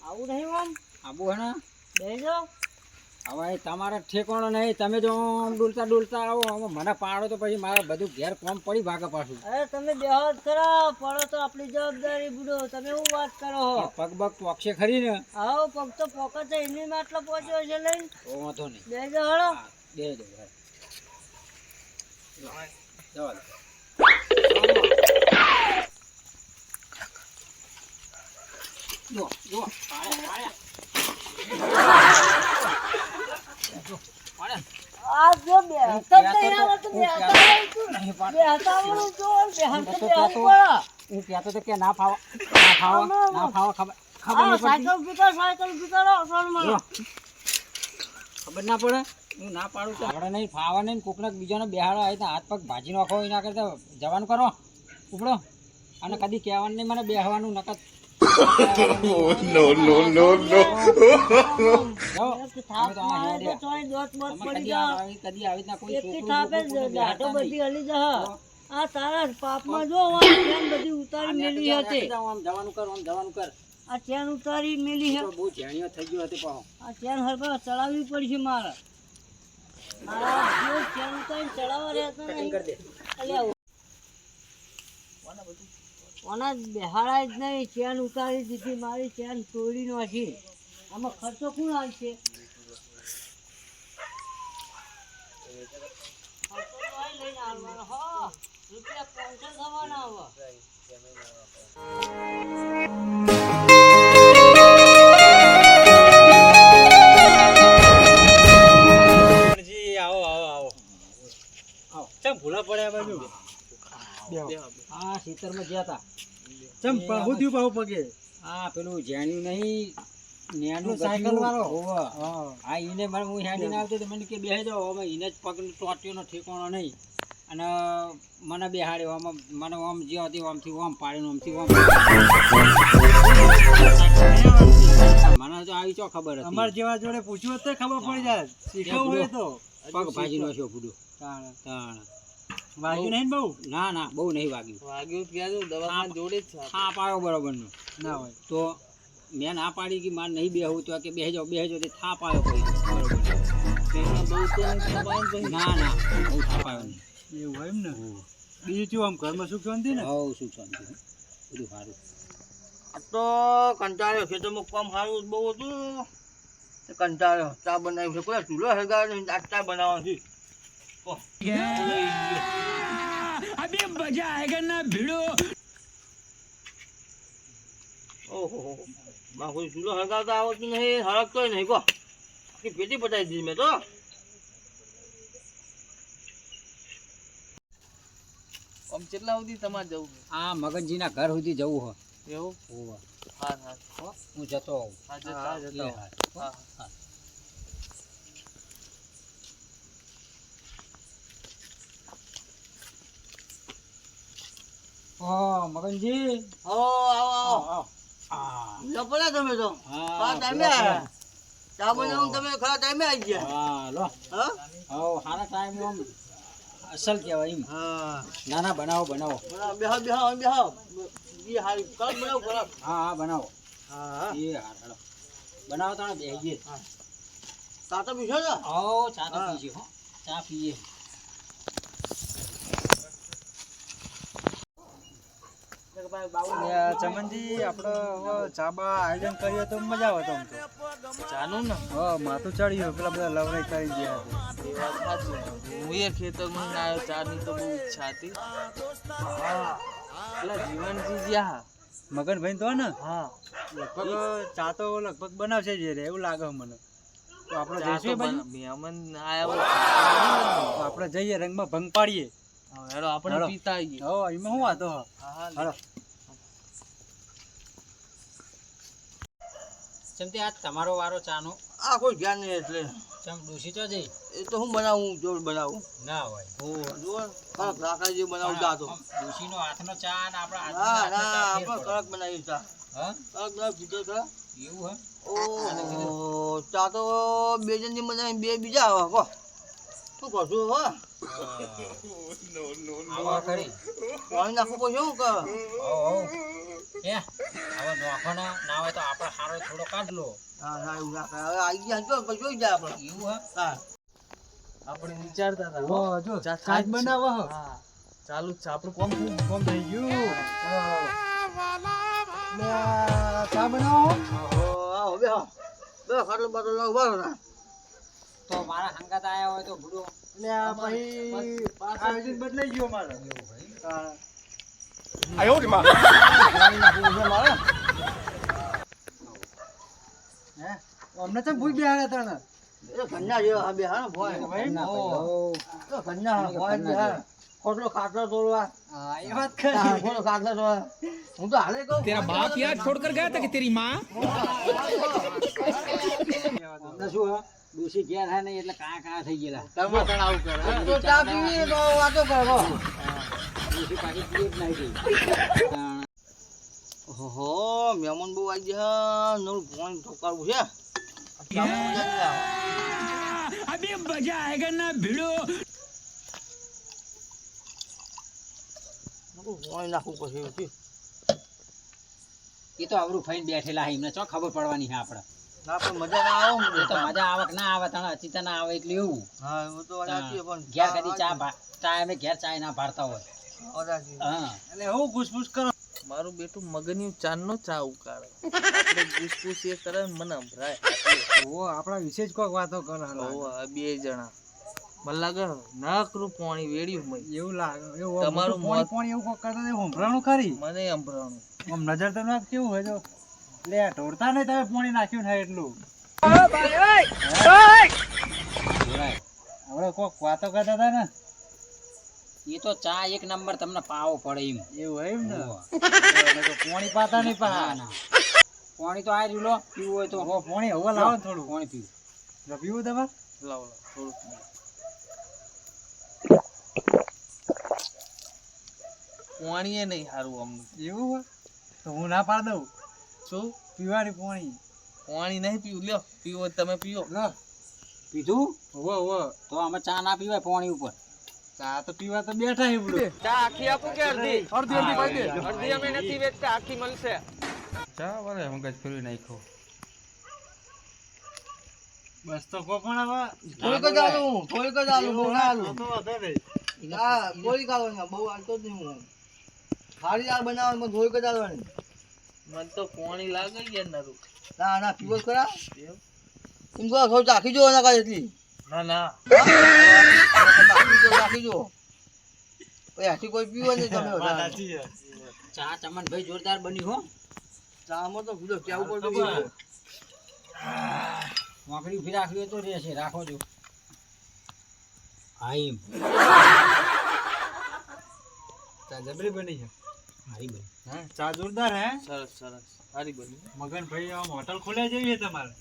આવું નહીં આમ આબુ હે ને બેજો હવે તમારે ઠેકાણો નહીં. તમે જો આમ ડોલતા ડોલતા આવો મને પાડો તો પછી મારે બધું ઘેર કોમ પડી ભાગે પાછું. અરે તમે બેહો જ ખરા, પડો તો આપણી જવાબદારી બુડો. તમે એવું વાત કરો હો? પગ બગ પોક્ષે ખરી ને? આવો પગ તો પોકે છે એની માટલો પહોંચ્યો છે લઈને. ઓ વાંધો નહીં. બેજો હળો. બેજો જવા દો. જો જો આ જો બે તમ નહીં આવો તો બે હતાવણું જો બે હંત બે ઉપર. હું કહેતો તો કે ના ફાવા ખબર સાયકલ ભીતર અસલમાં ખબર ના પડે. હું ના પાડું તો આપણે નહીં ફાવા નહીં. કોકને બીજાને બેહાડો આવી હાથ પગ ભાજી નાખો એના કરતા જવાનું કરો ઉપડો. અને કદી કહેવાનું નહીં મને બેહવાનું નકર. No, no, no, no. કદી આવી રીતના કોઈ આ તારા પાપમાં જો બધી ઉતારી મેલી હતી. જવાનું કર. આ ચેન ઉતારી મેલી છે. બહુ ઝેણીઓ થઈ ગયો હતી પાછો. આ ચેન હરબા ચડાવવી પડશે મારે. ચેન ઉતારી ચડાવવા રહેતો નહીં. ઓના બેહાડાય જ નહીં. ચેન ઉતારી દીધી મારી. ચેન તોડી નાખી. આમાં ખર્ચો કોણ આવશે? લઈને આવવાનો હો. રૂપિયા 500 થવાના હવે. ભૂલા પડ્યા બાજુ. હા ખેતરમાં ગયા તા. ચમ પાહુ થયું પાહુ પગે. હા પેલું જાણ્યું નહીં નેનું સાયકલ વાળો. હા એને મને હું હેડીને આવતો તો મને કે બેસી જાઓ. હવે એને જ પગ ટોટીનો ઠેકાણો નહીં. અને મને બેહાડ્યો. આમાં મને આમ જે હતી આમથી આમ પાડીને આમથી આમ. મને તો આવી ચો ખબર હતી. અમાર જેવા જોડે પૂછ્યું હોત તો ખબર પડી જાય. શીખવું હોય તો પગ ભાજી નો છો પૂડું. વાગ્યું નહીં બહુ? ના બહુ નહીં વાગ્યું. દવાખાના જોડે જ થાપ આવ્યો બરોબર નો ના હોય તો મેં ના પાડી કે મારે નહીં બેહવું તો કે બેસજો તે થાપ આવ્યો પછી ના બહુ થાપ આવ્યો નહીં. એવું હોય એમ ને. બીજું શું આમ ઘરમાં સુખ શાંતિ ને? હવ સુખ શાંતિ બધું સારું. આ તો કંટાળ્યો. ખેતરમાં કામ સારું બહુ હતું. કંટાળ્યો. ચા બનાવી છે. કોઈ ચૂલો હગાવ્યો નહીં. આ ચા બનાવવાનો છે. अभी मजा आएगा ना भिड़ो. ઓહો માં કોઈ ચૂલો હગાવતા આવડતું નહીં. હળગતોય નહીં. કો આખી પેટી પટાવી દીધી મેં તો. આમ કેટલા સુધી તમારે જવું? આ મગનજીના ઘર સુધી જવું હો. એવું? હોવા હા હું જતો આવું. મગનજી આવો. પડ્યા તમે તો. ટાઈમે આવ્યા. ચા બનાવું તમે ખરા ટાઈમે આવી ગયા. હા લો હા સારા ટાઈમ આમ અસલ કહેવાય એમ. હા ના બનાવો બેહો એ હારી કડક બનાવો કડક. હા બનાવો. હા એ હારો બનાવો તાણે બેહીએ. ચા તો પીશો ને? ચા તો પીએ હો. ચા પીએ. ચમનજી આપણે હવે ચાબા આયોજન કરીએ તો મજા આવે. આમ તો ચાનું ને માથું ચડ્યું. પેલા બધા લવરાઈ કરી ગયા. એ વાત સાચી. હું એ ખેતરમાં આવ્યો. ચાની તો બહુ ઈચ્છા હતી. પેલા જીવનજી ગયા મગનભાઈ તો ને હા લગભગ ચા તો લગભગ બનાવશે જ રે એવું લાગે મને. તો આપણે જઈશું ભાઈ. મહેમાન આવ્યા તો આપણે જઈએ રંગમાં ભંગ પાડીએ. હેડો આપણે પીતા આવીએ. એમાં શું વાતો? હા ચમતી આજ તમારો વારો ચાનો. આ કોઈ ધ્યાન નહીં. એટલે ચમ ડોસી તો જઈ એ તો હું બનાવું જોર બનાવું. ના હોય. જુઓ કડક રાખા જે બનાવું જાતો. ડોસીનો હાથનો ચા ને આપણા ના આપણે કડક બનાવી ચા. હા કડક બનાવી પીધો ચા. એવું હે? ઓહો ચા તો બે જણની બનાવી બે બીજા આવે કહો શું કરશું હો આવા કરી પાણી નાખવું પડશે શું કર એ હવે નોખોના ના હોય તો આપણે હારો થોડો કાઢ લો હા હા એવું ના કરે હવે આવી ગયા જો પછી જોઈ જાય આપણે એવું હા આપણે વિચારતા હતા હો, જો ચા ચા જ બનાવો હો. હા ચાલુ જ છે આપણું કોમ થઈ ગયું ચા બનાવો આવો બે ખાટલો બાટલો ઉભા રહો ના તો મારા હંગાત આયા હોય તો ભૂડો એટલે આ પછી આયોજન બદલાઈ ગયો મારે હા હે અમને તો ભૂઈ બેહાડે તને એ ઘરના જેવા હા બે હા ભોય તો ઘરના ભોય બે હા ખોટલો ખાટલો તોડવા હા એ વાત હા, ખોટલો ખાટલો તોડવા હું તો હાલે કહું तेरा बाप यार छोड़कर गया था कि तेरी माँ અમને શું હે ડોશી ઘેર હે નહીં એટલે કાયા થઈ ગયેલા તમે પણ આવું કરો તો ચા પીવી તો વાતો કરો ડોશી પાછી પીએ જ નહીં ગઈ ઓહો મહેમાન બહુ આવી ગયા નવું ફોન ઠોકાવું છે अभी मजा आएगा ना भिड़ो ફોન નાખવું પછી એ તો અવરું ફઈને બેઠેલા હે એમને ચો ખબર પડવાની છે આપણે ના પણ મજા ના આવે એ તો મજા આવે કે ના આવે તને અચિતા ના આવે એટલે એવું હા એવું તો વાત સાચી પણ ઘેર કદી ચા અમે ઘેર ચા ના ભારતા હોય હા એટલે હું ઘૂસપૂસ કરો મારું બેટું મગનિયું ચાંદનો ચા ઉકાળે આપણે ઘૂસપૂસ એ કરે ને મને સંભળાય ઓ આપણા વિશે જ કોઈક વાતો કરો આ બે જણા મને લાગે નકરું પાણી વેડ્યું મય એવું લાગે એવું તમારું પાણી મોત- પાણી એવું કોક કરતા હતા, એવું સંભળાણું ખરી મને સંભળાણું આમ નજર તો ના કેવું હોય તો લે ઢોળતા નહીં તમે પાણી નાખ્યું ને એટલું જોરાય. હવે કોક વાતો કરતા હતા ને એ તો ચા એક નંબર તમને પાવો પડે એમ એવું એમ ને હોવે. અમે તો પાણી પાતા નહીં ના પા ના પાણી તો આ રહ્યું લો પીવું હોય તો હવે પાણી હવે લાવો ને થોડું પાણી પીવું જો પીવું તમારે લાવ થોડું પાણી એ નહીં સારું અમને એવું હોય તો હું ના પાડ દઉં શું પીવાની પાણી પાણી નહીં પીવું લ્યો પીવો હોય તમે પીવો પીધું હોવે હોવે તો અમે ચા ના પીવાય પાણી ઉપર ચા તો પીવા તો બેઠા એમ ચા આખી આપું કે અડધી અડધી અમે નથી વેચતા આખી મળશે બસ તો કો પણ હવે થોડીક જ આલું બહુ ના આલું હા થોડીક આલવાની બહુ આલતો જ નહીં હું ખાલી દાળ બનાવવાની પણ થોડીક જ આલવાની મને તો પાણી લાગે યાર નરું ના ના પીવો જ ખરા એમ કહો થોડું ચાખી જો ના કાંઈ એટલી ના ના ચાખી જો પછી હાથી કોઈ પીવો નહીં તમે વધારે. ચા ચમન ભાઈ જોરદાર બની હો ચામાં તો પીધો કેવું પડતું વાંકડી ઉભી રાખવી હોય તો રહેશે રાખો જો હા એમ ચા જબરી બની છે હારી ભાઈ હા ચા જોરદાર હે સરસ સરસ સારી બની મગન ભાઈ આમ હોટલ ખોલે જેવી છે તમારે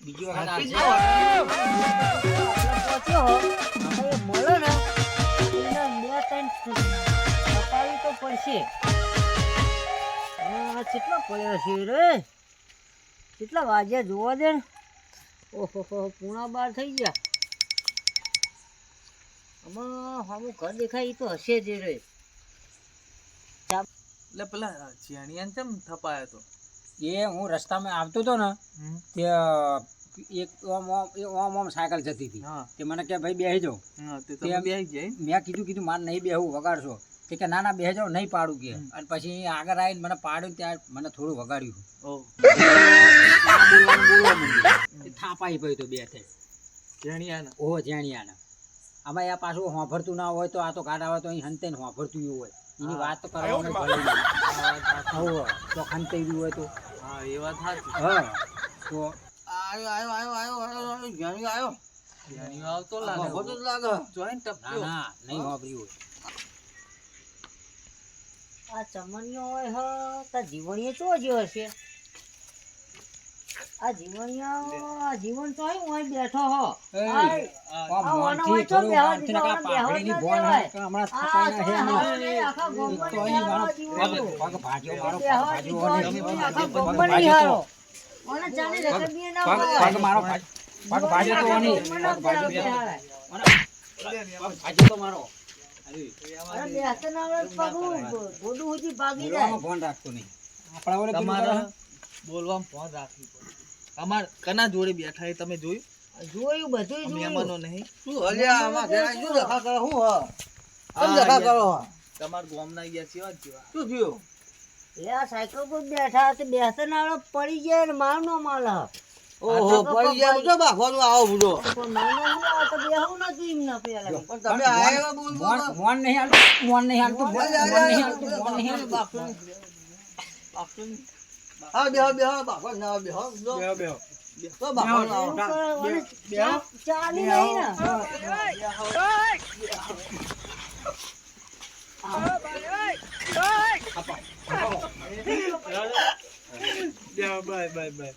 બીજી વખત આવશે મળે ને એને બે ત્રણ કપાવી તો પડશે કેટલો પડ્યો છે રે કેટલા વાગ્યા જોવા દે ને ઓહો પૂણા 12 થઈ ગયા આમાં સામું ઘર દેખાય એ તો હશે જ રે એટલે પેલા ચેણિયાને કેમ થપાયો તો એ હું રસ્તામાં આવતો હતો ને તે એક ઓમ સાયકલ જતી હતી હા તે મને કે ભાઈ બેસી જાઓ હા તે તમે બેહી જાય મેં કીધું મારે નહીં બેહવું વગાડશો તે કે ના બેસી જાઓ નહીં પાડું કે અને પછી આગળ આવીને મને પાડ્યું ત્યાં મને થોડું વગાડ્યું ઓ થાપાઈ ભાઈ તો બે થઈ ચેણિયાના ઓહો જાણ્યાને આમાં આ પાછું હોંભરતું ના હોય તો આ તો ગાડા હોય તો અહીં હંતે હોંભરતું એવું હોય એની વાત તો કરવાની તો ખંતાઈ રહ્યું હોય તો હા એ વાત સાચી હા તો આયો જ્ઞાની આયો ચેણિયો આવતો લાગે બધું જ લાગે જોઈન ના ટપ્યો ના નહીં હોંભર્યું હોય આ ચમનિયો હોય હ તા જીવણીએ ચો જ હશે આ જીવણિયા જીવન તો હોય બેઠો હો ઓને ચાલી રકબીએ ના પગ હોય. મારો પગ ભાજે તો નહીં મને પગ ભાજે બેહાડે. પગ ભાજે તો મારો અરે બેસતો ના આવડે તો પગ ગોડું સુધી ભાગી જાય. બોલવામાં ફોન રાખતો નહીં આપણા વડે પેલું તમારે કરે. બોલવામાં ફોન રાખવી પડે અમાર કના જોડે બેઠા એ તમે જોયું જોયું બધું આ જોયું. મહેમાનો નહીં શું હલ્યા આમાં ઘેરા શું ધક્કા કરો શું હ કેમ ધક્કા કરો હ? તમાર ગામના ગયા કેવા કેવા શું થયું લે આ સાયકલ પર બેઠા તે બેસતો ના આવડે પડી જાય ને માર નો માલ હ. ઓહો પડી ગયા બધો બાખવાનું આવો બધો પણ માર નો માલ તો બેહવું નતું એમને પેલા. પણ તમે આયા બોલ બોલ મોન નહીં હાલતું મોન નહીં હાલતું મોન નહીં હાલતું મોન નહીં હાલતું હા બેહો બેહો બાખવા ના બેહો જો બેહો તો બાખવાનું આવો એવું કરે, ઓને ચાલી નહીં ને. બાય બાય બાય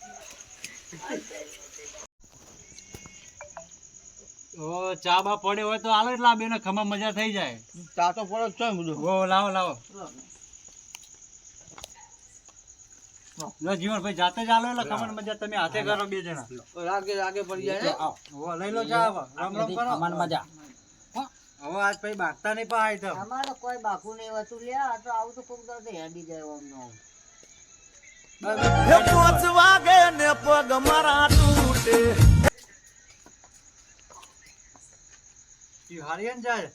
ઓ ચા બા પડ્યો હોય તો આલો એટલે આ બેને ખમા મજા થઈ જાય. ચા તો પડો જ છે ને બધું ઓ લાવો લાવો લો જીવનભાઈ જાતે જ આલો એટલે ખમણ મજા તમે હાથે કરો બે જણા. રાગે રાગે પડી જાય ને ઓ લઈ લો ચા હવે. રામ રામ કરો. અમાર મજા હવે આજ પછી બાગતા નહીં પાય તો અમારે તો કોઈ બાકું નહીં હોતું. લે આ તો આવું તો કોક દાડે હેડી જાય આમનો આમ. હારિયન જાય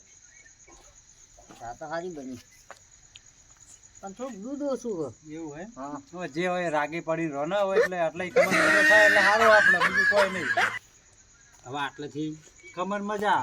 ચા તો સારી બની પણ થોડુંક દૂધ ઓછું હોય. એવું હે હા. હવે જે હોય રાગી પડી રો ના હોય એટલે આટલે ખમણ મજા થાય એટલે સારું આપણે બીજું કોઈ નહીં હવે આટલેથી ખમણ મજા